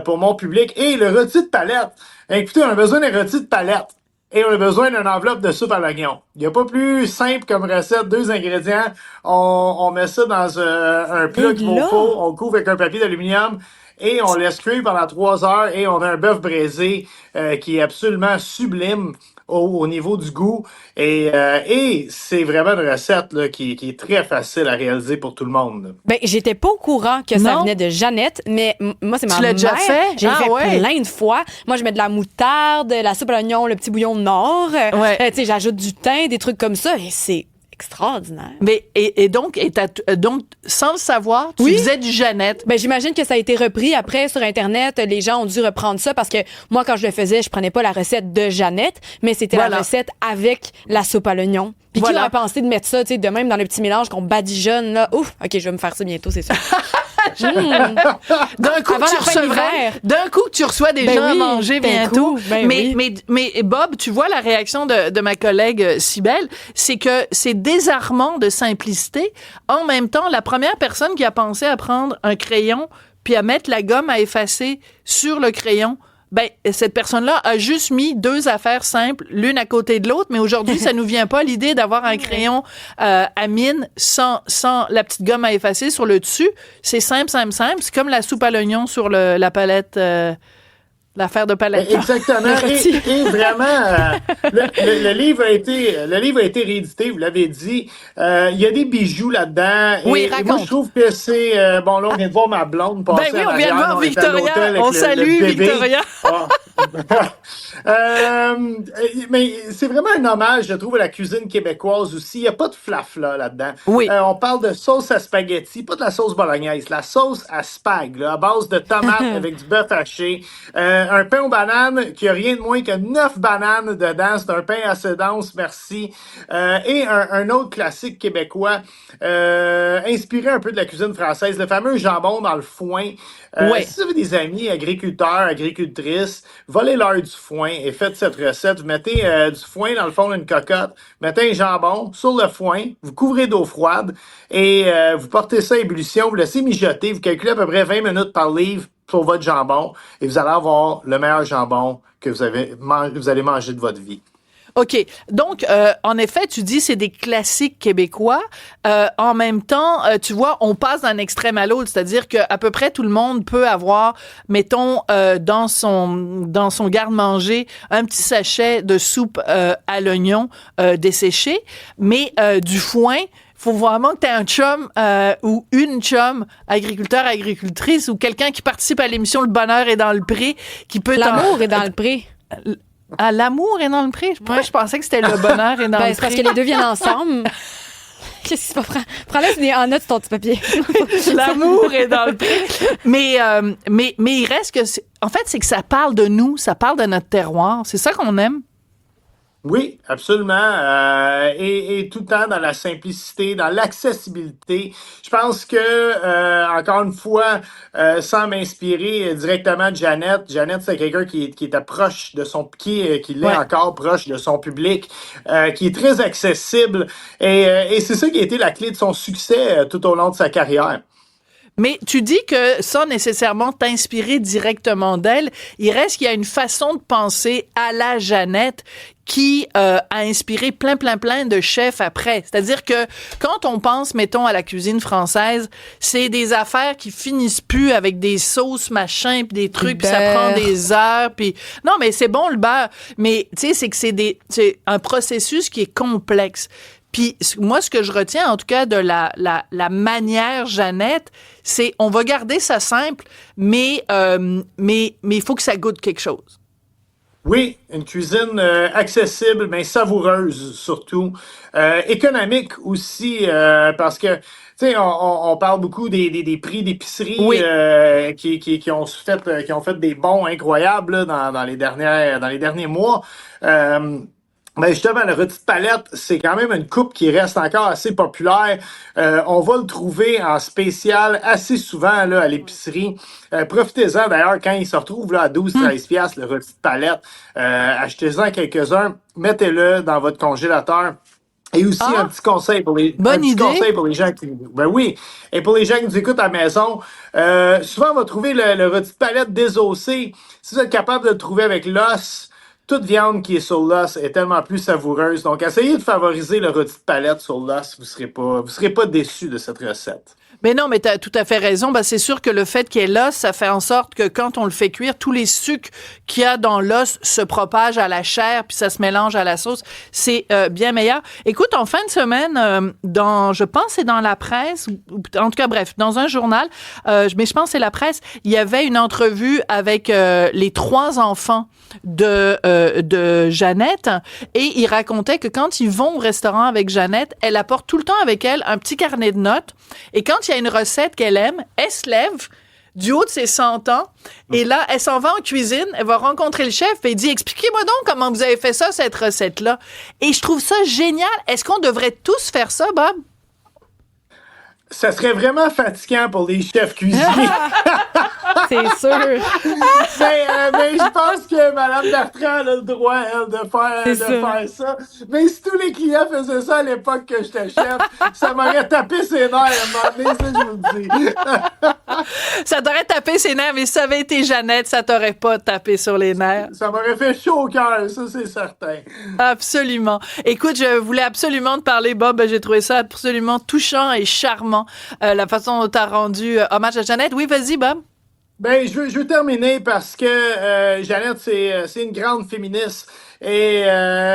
pour mon public. Et le rôti de palette, écoutez, on a besoin d'un rôti de palette. Et on a besoin d'une enveloppe de soupe à l'oignon. Il n'y a pas plus simple comme recette. 2 ingrédients. On met ça dans un plat qui va au four. On couvre avec un papier d'aluminium. Et on laisse cuire pendant 3 heures. Et on a un bœuf braisé qui est absolument sublime au niveau du goût. Et c'est vraiment une recette là, qui est très facile à réaliser pour tout le monde. Là. Ben, j'étais pas au courant que ça venait de Jeannette, mais moi, c'est ma mère. Tu l'as déjà fait? J'ai fait plein de fois. Moi, je mets de la moutarde, la soupe à l'oignon, le petit bouillon de Nord. Tu sais, j'ajoute du thym, des trucs comme ça. Et c'est extraordinaire. Mais donc, sans le savoir, tu faisais du Jeannette. Ben, j'imagine que ça a été repris après sur Internet. Les gens ont dû reprendre ça parce que moi, quand je le faisais, je prenais pas la recette de Jeannette, mais c'était la recette avec la soupe à l'oignon. Puis qui aurait pensé de mettre ça, tu sais, de même dans le petit mélange qu'on badigeonne, là. Ouf! OK, je vais me faire ça bientôt, c'est sûr. D'un coup, tu reçois des gens à manger bientôt. Mais Bob, tu vois la réaction de ma collègue Cybèle, c'est que c'est désarmant de simplicité. En même temps, la première personne qui a pensé à prendre un crayon puis à mettre la gomme à effacer sur le crayon, ben, cette personne-là a juste mis 2 affaires simples, l'une à côté de l'autre, mais aujourd'hui, ça nous vient pas l'idée d'avoir un crayon à mine sans la petite gomme à effacer sur le dessus. C'est simple. C'est comme la soupe à l'oignon sur la palette L'affaire de Paletta. Exactement. Et vraiment, le livre a été réédité, vous l'avez dit. Il y a des bijoux là-dedans. Oui, et moi, je trouve que c'est... bon, là, on vient de voir ma blonde passer oui, on vient de voir Victoria. On salue Victoria. Mais c'est vraiment un hommage, je trouve, à la cuisine québécoise aussi. Il n'y a pas de flafla là-dedans. Oui. On parle de sauce à spaghetti, pas de la sauce bolognaise, la sauce à spag, là, à base de tomates avec du bœuf haché. Un pain aux bananes qui a rien de moins que 9 bananes dedans. C'est un pain assez dense, merci. Et un autre classique québécois, inspiré un peu de la cuisine française, le fameux jambon dans le foin. Si vous avez des amis agriculteurs, agricultrices, volez-leur du foin et faites cette recette. Vous mettez du foin dans le fond d'une cocotte, mettez un jambon sur le foin, vous couvrez d'eau froide et vous portez ça à ébullition, vous laissez mijoter, vous calculez à peu près 20 minutes par livre pour votre jambon et vous allez avoir le meilleur jambon que vous allez manger de votre vie. OK. Donc, en effet, tu dis c'est des classiques québécois. En même temps, tu vois, on passe d'un extrême à l'autre. C'est-à-dire qu'à peu près tout le monde peut avoir, mettons, dans son garde-manger, un petit sachet de soupe à l'oignon desséché. Mais du foin, faut vraiment que tu aies un chum ou une chum agriculteur, agricultrice ou quelqu'un qui participe à l'émission Le Bonheur est dans le prix, qui peut... L'amour est dans le prix. Ah, l'amour est dans le prix? Pourquoi je pensais que c'était le bonheur est dans le prix? C'est parce que les deux viennent ensemble. Qu'est-ce qui se passe? Prends-le en note sur ton petit papier. L'amour est dans le prix. Mais il reste que... En fait, c'est que ça parle de nous, ça parle de notre terroir. C'est ça qu'on aime. Oui, absolument. Et tout le temps dans la simplicité, dans l'accessibilité. Je pense que, encore une fois, sans m'inspirer directement de Jeannette, c'est quelqu'un qui était proche de son... qui l'est encore proche de son public, qui est très accessible. Et c'est ça qui a été la clé de son succès tout au long de sa carrière. Mais tu dis que sans nécessairement t'inspirer directement d'elle, il reste qu'il y a une façon de penser à la Jeannette qui a inspiré plein de chefs après. C'est-à-dire que quand on pense, mettons, à la cuisine française, c'est des affaires qui finissent plus avec des sauces, machin, puis des trucs, puis ça prend des heures, puis... Non, mais c'est bon, le beurre. Mais, tu sais, c'est que c'est un processus qui est complexe. Puis moi, ce que je retiens, en tout cas, de la manière Jeannette, c'est on va garder ça simple, mais il faut que ça goûte quelque chose. Oui, une cuisine accessible, mais savoureuse surtout. Économique aussi, parce que, tu sais, on parle beaucoup des prix d'épicerie qui ont fait des bons incroyables là, dans les derniers mois. Ben justement, le rôti de palette, c'est quand même une coupe qui reste encore assez populaire. On va le trouver en spécial assez souvent là à l'épicerie. Profitez-en d'ailleurs quand il se retrouve là à 12-13 piastres le rôti de palette. Achetez-en quelques-uns, mettez-le dans votre congélateur. Et aussi un petit conseil pour les gens qui et pour les gens qui nous écoutent à la maison, souvent on va trouver le rôti de palette désossé. Si vous êtes capable de le trouver avec l'os, toute viande qui est sur l'os est tellement plus savoureuse. Donc, essayez de favoriser le rôti de palette sur l'os. Vous serez pas déçus de cette recette. Mais non, mais t'as tout à fait raison. Ben, c'est sûr que le fait qu'il y ait l'os, ça fait en sorte que quand on le fait cuire, tous les sucres qu'il y a dans l'os se propagent à la chair, puis ça se mélange à la sauce. C'est bien meilleur. Écoute, en fin de semaine, je pense c'est dans la presse, ou en tout cas, bref, dans un journal, mais je pense que c'est la presse, il y avait une entrevue avec les 3 enfants de Jeannette, et il racontait que quand ils vont au restaurant avec Jeannette, elle apporte tout le temps avec elle un petit carnet de notes, et quand il y a une recette qu'elle aime, elle se lève du haut de ses 100 ans, et là, elle s'en va en cuisine, elle va rencontrer le chef, et il dit « Expliquez-moi donc comment vous avez fait ça, cette recette-là. » Et je trouve ça génial. Est-ce qu'on devrait tous faire ça, Bob? Ça serait vraiment fatigant pour les chefs cuisiniers. C'est sûr. Mais je pense que Mme Bertrand a le droit, elle, de faire ça. Mais si tous les clients faisaient ça à l'époque que j'étais chef, ça m'aurait tapé ses nerfs à un moment donné, ça, je vous le dis. Ça t'aurait tapé ses nerfs, mais si ça avait été Jeannette, ça t'aurait pas tapé sur les nerfs. Ça m'aurait fait chaud au cœur, ça, c'est certain. Absolument. Écoute, je voulais absolument te parler, Bob. J'ai trouvé ça absolument touchant et charmant, la façon dont tu as rendu hommage à Jeannette. Oui, vas-y, Bob. Ben, je veux terminer parce que Jeannette, c'est une grande féministe. Et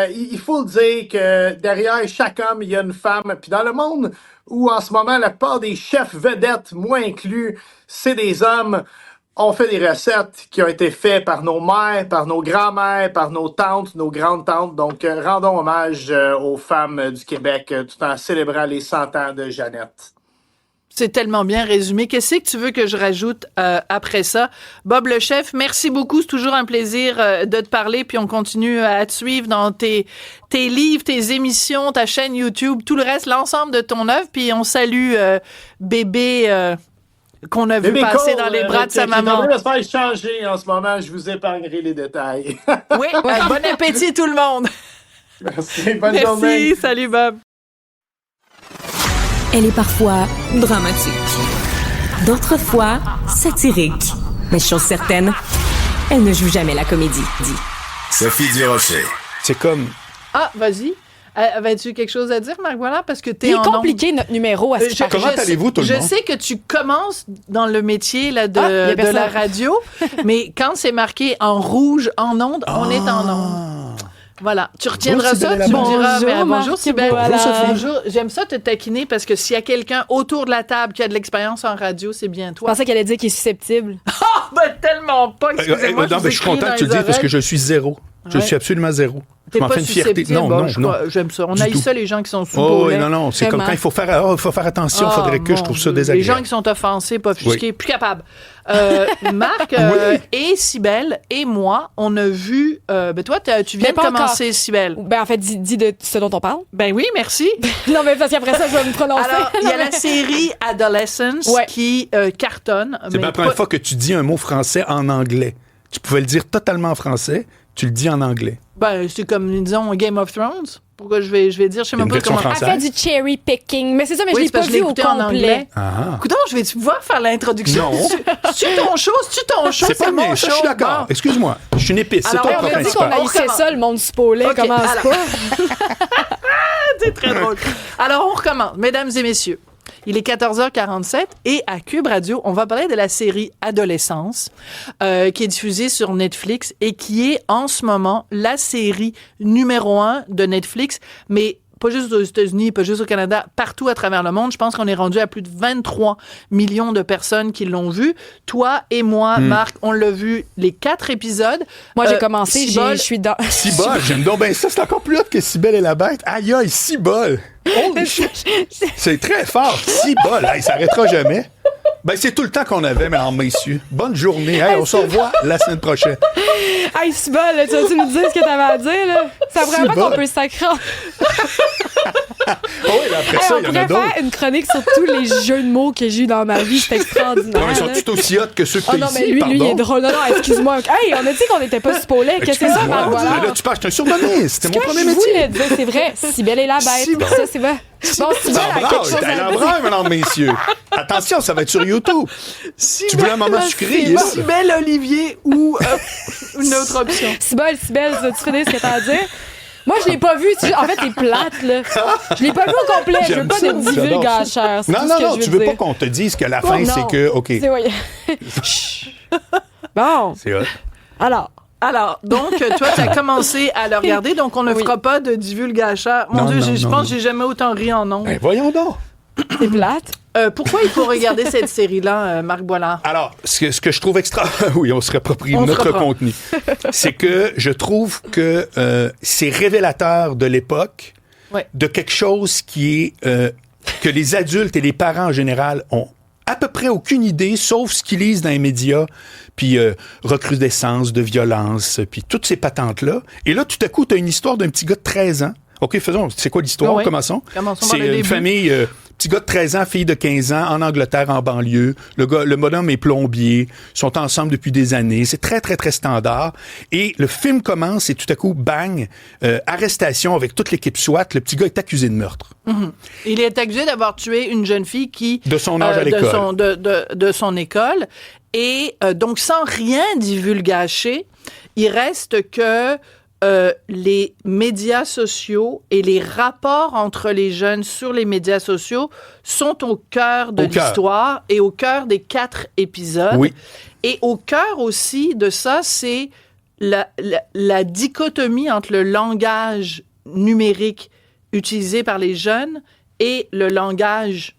il faut le dire que derrière chaque homme, il y a une femme. Puis dans le monde où en ce moment, la plupart des chefs vedettes, moi inclus, c'est des hommes, on fait des recettes qui ont été faites par nos mères, par nos grands-mères, par nos tantes, nos grandes-tantes. Donc, rendons hommage aux femmes du Québec tout en célébrant les 100 ans de Jeannette. C'est tellement bien résumé. Qu'est-ce que tu veux que je rajoute après ça? Bob le chef, merci beaucoup. C'est toujours un plaisir de te parler. Puis on continue à te suivre dans tes livres, tes émissions, ta chaîne YouTube, tout le reste, l'ensemble de ton œuvre. Puis on salue bébé qu'on a vu passer dans les bras de sa maman. Je vais se faire changer en ce moment. Je vous épargnerai les détails. Oui, bon appétit tout le monde. Merci, bonne journée. Merci, salut Bob. Elle est parfois dramatique, d'autres fois satirique. Mais chose certaine, elle ne joue jamais la comédie. Sophie Durocher. C'est comme... Ah, vas-y. Avais-tu quelque chose à dire, Marc? Voilà, parce que t'es en Il est compliqué, notre numéro à ce Comment allez-vous, tout le monde? Je sais que tu commences dans le métier là, de la radio, mais quand c'est marqué en rouge, en onde, on est en onde. Voilà. Tu retiendras ça, tu me diras. Bonjour, Cybèle. Bonjour. J'aime ça te taquiner parce que s'il y a quelqu'un autour de la table qui a de l'expérience en radio, c'est bien toi. Je pensais qu'elle allait dire qu'il est susceptible. Ben tellement pas. Excusez-moi. Non, mais je suis content que tu le dises parce que je suis zéro. Je suis absolument zéro. T'es je m'en pas fais une fierté. susceptible. Non. J'aime ça. On haït ça, les gens qui sont sous Oh, non. C'est comme quand il faut faire attention. Il faudrait que je trouve ça désagréable. Les gens qui sont offensés, pas offusqués, plus capables. Marc et Cybèle et moi, on a vu... toi, tu viens de commencer, Cybèle. Ben, en fait, dis de ce dont on parle. Ben oui, merci. Non, mais parce qu'après ça, je vais me prononcer. Alors, il y a la série Adolescence qui cartonne. C'est la première fois que tu dis un mot français en anglais. Tu pouvais le dire totalement en français, tu le dis en anglais. Ben, c'est comme, disons, Game of Thrones. Pourquoi je vais dire, je sais même pas comment... Elle fait du cherry picking, mais c'est ça, mais je l'ai pas vu au complet. Coudonc, je vais pouvoir faire l'introduction? Non. C'est ton show, c'est pas mon show. Je suis d'accord. Excuse-moi, je suis une épice, c'est ton principal. On a dit qu'on haïssait ça, le monde du spoiler, commence pas. C'est très drôle. Alors, on recommence. Mesdames et messieurs, il est 14h47 et à Cube Radio, on va parler de la série Adolescence qui est diffusée sur Netflix et qui est en ce moment la série numéro 1 de Netflix, mais pas juste aux États-Unis, pas juste au Canada, partout à travers le monde. Je pense qu'on est rendu à plus de 23 millions de personnes qui l'ont vu. Toi et moi, Marc, on l'a vu les 4 épisodes. Moi, j'ai commencé, je suis dans... Cybole, j'aime donc bien ça. C'est encore plus hot que Cybèle et la bête. Aïe, aïe, Cybole. Holy shit. C'est très fort. Cybole, ça s'arrêtera jamais. Ben, c'est tout le temps qu'on avait, mesdames, messieurs. Bonne journée. Hey, on se revoit la semaine prochaine. Hey, Cybole, tu vas-tu nous dire ce que t'avais à dire, là? Ça vraiment qu'on peut sacrer. Oui, après ça, il y en a d'autres. On pourrait faire une chronique sur tous les jeux de mots que j'ai eu dans ma vie. C'est extraordinaire. Non, ils sont tout aussi hot que ceux que tu as ici. Non, mais lui, il est drôle. Non, excuse-moi. Hey, on a dit qu'on n'était pas spoilés. Qu'est-ce que c'est ça, Marc? Voilà. Là, tu parles, je suis un surnommé. C'était mon premier métier. Je voulais dire, c'est vrai. Cybèle et la bête. Ça, c'est vrai. Bon, Cybèle a quelque chose à dire. mesdames, messieurs. Attention, ça va être sur YouTube. Tu voulais un moment sucré? Cybèle, Olivier ou une autre option? Cybèle, tu connais ce que t'as à dire? Moi, je l'ai pas vu. En fait, t'es plate, là. Je l'ai pas vu au complet. Je veux pas de divulgacheur. Non, tu veux pas qu'on te dise que la fin, c'est que... OK. Bon. C'est hot. Alors, donc, toi, tu as commencé à le regarder, donc on ne fera pas de divulgacheur. Mon Dieu, je pense que j'ai jamais autant ri en ondes. Ben, voyons donc. C'est plate. Pourquoi il faut regarder cette série-là, Marc Boilard? Alors, ce que je trouve oui, on se réapproprie notre contenu. C'est que je trouve que c'est révélateur de l'époque, de quelque chose qui est que les adultes et les parents en général ont à peu près aucune idée, sauf ce qu'ils lisent dans les médias, puis recrudescence de violence, puis toutes ces patentes-là. Et là, tout à coup, tu as une histoire d'un petit gars de 13 ans. OK, c'est quoi l'histoire? Commençons. C'est une famille... petit gars de 13 ans, fille de 15 ans, en Angleterre, en banlieue. Le bonhomme est plombier. Ils sont ensemble depuis des années. C'est très, très, très standard. Et le film commence et tout à coup, bang, arrestation avec toute l'équipe SWAT. Le petit gars est accusé de meurtre. Mm-hmm. Il est accusé d'avoir tué une jeune fille qui... De son âge à l'école. De son école. Et donc, sans rien divulgacher, il reste que... les médias sociaux et les rapports entre les jeunes sur les médias sociaux sont au cœur de l'histoire et au cœur des 4 épisodes. Oui. Et au cœur aussi de ça, c'est la dichotomie entre le langage numérique utilisé par les jeunes et le langage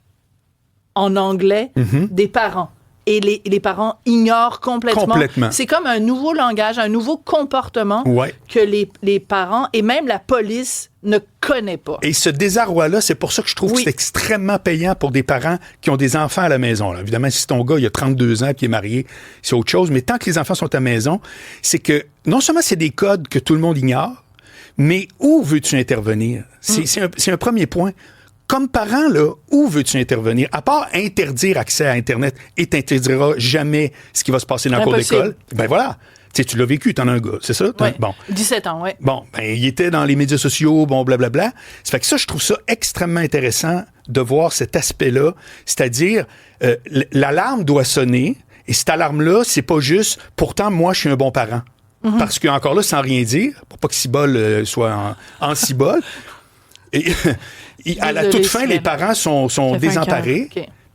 en anglais des parents. Et les parents ignorent complètement. C'est comme un nouveau langage, un nouveau comportement que les parents et même la police ne connaît pas. Et ce désarroi-là, c'est pour ça que je trouve que c'est extrêmement payant pour des parents qui ont des enfants à la maison. Là. Évidemment, si ton gars, il a 32 ans et il est marié, c'est autre chose. Mais tant que les enfants sont à la maison, c'est que non seulement c'est des codes que tout le monde ignore, mais où veux-tu intervenir? C'est un premier point. Comme parent, là, où veux-tu intervenir? À part interdire accès à Internet et t'interdiras jamais ce qui va se passer dans la cour d'école. Ben voilà. Tu sais, tu l'as vécu, t'en as un gars, c'est ça? Ouais. Bon. 17 ans, oui. Bon, ben, il était dans les médias sociaux, bon, blablabla. Ça fait que ça, je trouve ça extrêmement intéressant de voir cet aspect-là. C'est-à-dire, l'alarme doit sonner, et cette alarme-là, c'est pas juste, pourtant, moi, je suis un bon parent. Parce que, encore là, sans rien dire, pour pas que Cibole soit en Cibole, et à la toute fin, les parents sont désemparés.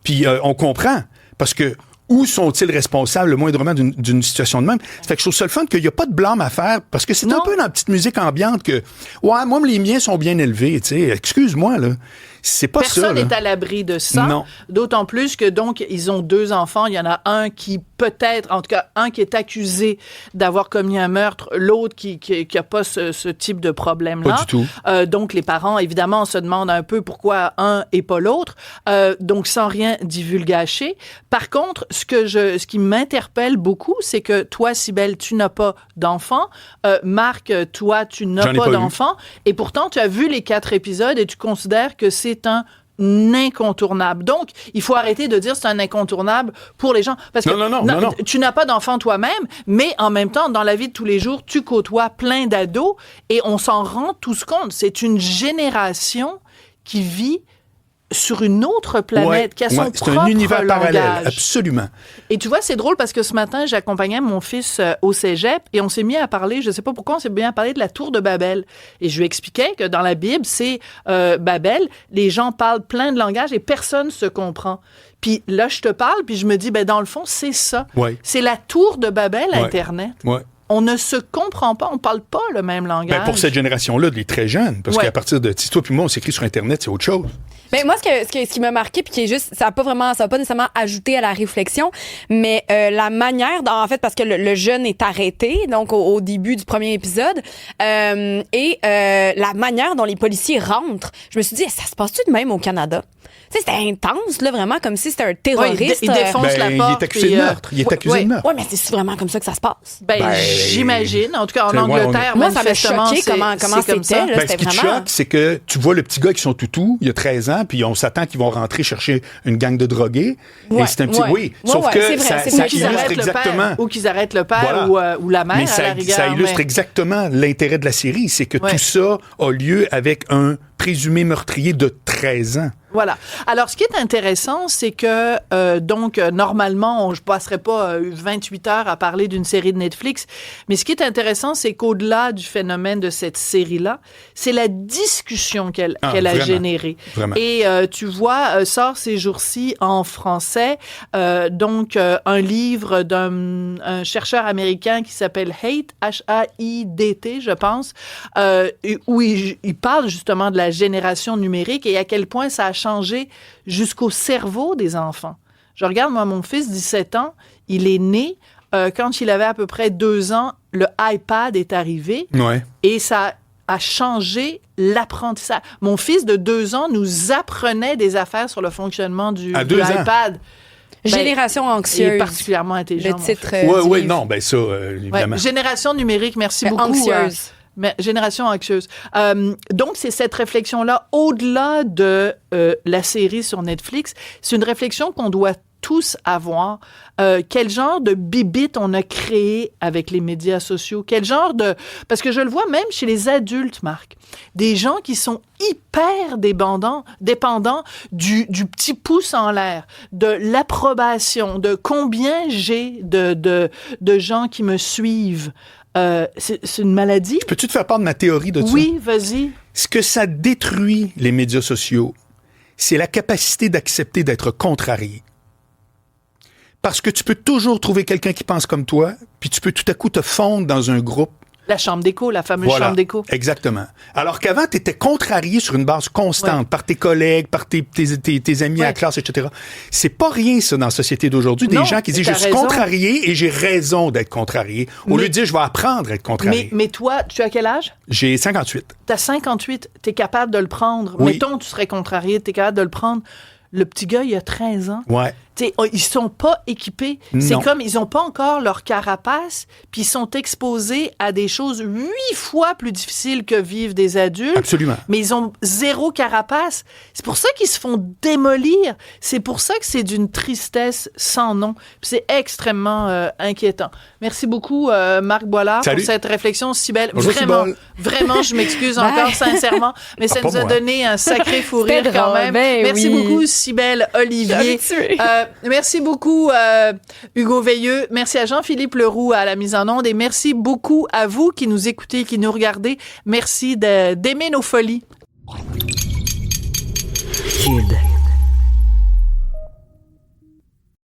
Puis on comprend. Parce que où sont-ils responsables le moindrement d'une situation de même? Ça fait que je trouve ça le fun qu'il n'y a pas de blâme à faire parce que c'est un peu dans la petite musique ambiante que ouais, moi, les miens sont bien élevés. Tu sais, excuse-moi, là. C'est pas ça. Personne n'est à l'abri de ça. Non. D'autant plus que, donc, ils ont 2 enfants. Il y en a un qui peut-être, en tout cas, un qui est accusé d'avoir commis un meurtre, l'autre qui a pas ce type de problème-là. Pas du tout. Donc, les parents, évidemment, se demandent un peu pourquoi un et pas l'autre. Donc, sans rien divulgacher. Par contre, ce qui m'interpelle beaucoup, c'est que toi, Cybèle, tu n'as pas d'enfant. Marc, toi, tu n'as pas d'enfant. Et pourtant, tu as vu les 4 épisodes et tu considères que c'est un incontournable. Donc, il faut arrêter de dire c'est un incontournable pour les gens. Parce que non. Tu n'as pas d'enfant toi-même, mais en même temps, dans la vie de tous les jours, tu côtoies plein d'ados et on s'en rend tous compte. C'est une génération qui vit sur une autre planète, qui a son propre langage. C'est un univers parallèle, absolument. Et tu vois, c'est drôle parce que ce matin, j'accompagnais mon fils au cégep et on s'est mis à parler, je sais pas pourquoi, on s'est mis à parler de la tour de Babel. Et je lui expliquais que dans la Bible, c'est Babel, les gens parlent plein de langages et personne se comprend. Puis là, je te parle, puis je me dis, ben dans le fond, c'est ça. Ouais. C'est la tour de Babel, Internet. Ouais. On ne se comprend pas, on parle pas le même langage. Ben pour cette génération-là, les très jeunes, parce qu'à partir de toi puis moi, on s'écrit sur Internet, c'est autre chose. Mais moi, ce qui m'a marqué, puis qui est juste, ça va pas nécessairement ajouté à la réflexion, mais la manière, en fait, parce que le jeune est arrêté, donc au début du premier épisode, et la manière dont les policiers rentrent, je me suis dit, ça se passe-tu de même au Canada? Tu sais, c'était intense, là, vraiment, comme si c'était un terroriste. Il défonce la porte. Il est accusé de meurtre. Il est accusé de meurtre. Oui, mais c'est vraiment comme ça que ça se passe. J'imagine. En tout cas, en Angleterre, moi, ça m'a choqué comment c'était. Ce qui te choque, c'est que tu vois le petit gars qui sont toutou, il y a 13 ans, puis on s'attend qu'ils vont rentrer chercher une gang de drogués. Et c'est un petit... Oui, sauf que ça illustre exactement... Ou qu'ils arrêtent le père ou la mère, à la rigueur. Ça illustre exactement l'intérêt de la série. C'est que tout ça a lieu avec un présumé meurtrier de 13 ans. Voilà. Alors, ce qui est intéressant, c'est que, normalement, je passerai pas 28 heures à parler d'une série de Netflix, mais ce qui est intéressant, c'est qu'au-delà du phénomène de cette série-là, c'est la discussion qu'elle a générée. Vraiment. Et tu vois, sort ces jours-ci en français, un livre d'un chercheur américain qui s'appelle Haidt, H-A-I-D-T, je pense, où il parle justement de la génération numérique et à quel point ça a changé jusqu'au cerveau des enfants. Je regarde, moi, mon fils, 17 ans, il est né, quand il avait à peu près 2 ans, le iPad est arrivé et ça a changé l'apprentissage. Mon fils de 2 ans nous apprenait des affaires sur le fonctionnement du iPad. Génération anxieuse. Il est particulièrement intelligent. Le titre. Oui, non, ben ça, évidemment. Génération numérique, merci beaucoup. Anxieuse. Génération anxieuse. Donc, c'est cette réflexion-là, au-delà de la série sur Netflix, c'est une réflexion qu'on doit tous avoir. Quel genre de bibite on a créé avec les médias sociaux? Quel genre de... Parce que je le vois même chez les adultes, Marc. Des gens qui sont hyper dépendants du petit pouce en l'air, de l'approbation, de combien j'ai de gens qui me suivent. C'est une maladie. Peux-tu te faire part de ma théorie de ça? Oui, vas-y. Ce que ça détruit, les médias sociaux, c'est la capacité d'accepter d'être contrarié. Parce que tu peux toujours trouver quelqu'un qui pense comme toi, puis tu peux tout à coup te fondre dans un groupe. La chambre d'écho, la fameuse chambre d'écho. Exactement. Alors qu'avant, tu étais contrarié sur une base constante par tes collègues, par tes amis à la classe, etc. C'est pas rien, ça, dans la société d'aujourd'hui. Des gens qui disent « Je suis contrarié et j'ai raison d'être contrarié », au lieu de dire « Je vais apprendre à être contrarié ». Mais toi, tu as quel âge? J'ai 58. T'as 58, t'es capable de le prendre. Oui. Mettons, tu serais contrarié, t'es capable de le prendre. Le petit gars, il a 13 ans. Ouais. T'sais, ils sont pas équipés. Non. C'est comme, ils ont pas encore leur carapace, puis ils sont exposés à des choses 8 fois plus difficiles que vivent des adultes. Absolument. Mais ils ont 0 carapace. C'est pour ça qu'ils se font démolir. C'est pour ça que c'est d'une tristesse sans nom. Puis c'est extrêmement inquiétant. Merci beaucoup, Marc Boilard, pour cette réflexion si belle. Bonjour, Vraiment, je m'excuse encore sincèrement, mais ça nous a donné un sacré fou rire quand même. Merci beaucoup, Cybèle Olivier. Merci beaucoup, Hugo Veilleux. Merci à Jean-Philippe Leroux à la mise en onde et merci beaucoup à vous qui nous écoutez, qui nous regardez. Merci d'aimer nos folies. Kid.